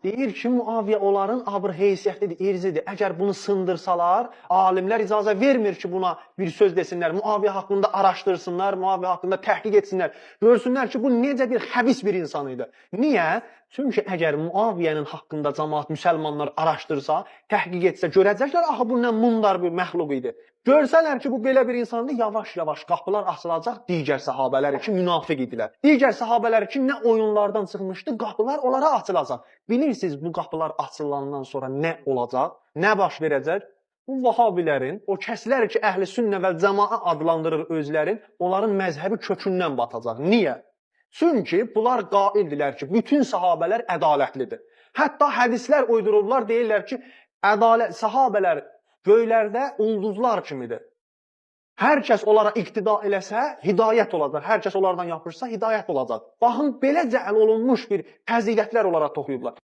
Deyir ki, Muaviyə onların abır heysiyyətlidir, irzidir. Əgər bunu sındırsalar, alimlər icazə vermir ki, buna bir söz desinlər. Muaviyə haqqında araşdırsınlar, Muaviyə haqqında təhqiq etsinlər. Görsünlər ki, bu necə bir xəbis bir insan idi. Niyə? Çünki əgər Muaviyənin haqqında cəmaat müsəlmanlar araşdırsa, təhqiq etsə, görəcəklər, axı bu nə mundar bir məxluq idi. Görsələr ki, bu belə bir insandır, yavaş-yavaş qapılar açılacaq digər səhabələr ki, münafiq idilər. Digər səhabələr ki, nə oyunlardan çıxmışdı, qapılar onlara açılacaq. Bilirsiniz, bu qapılar açılandan sonra nə olacaq, nə baş verəcək? Bu vahabilərin, o kəslər ki, əhl-i sünnə və cəmaa adlandırır özlərin, onların məzhəbi kökündən batacaq. Niyə? Çünki bunlar qaildilər ki, bütün sahabələr ədalətlidir. Hətta hədislər uydururlar, deyirlər ki, sahabələr göylərdə ulduzlar kimidir. Hər kəs onlara iqtida eləsə, hidayət olacaq. Hər kəs onlardan yapışsa, hidayət olacaq. Baxın, belə cəhl olunmuş bir fəzilətlər onlara toxuyublar.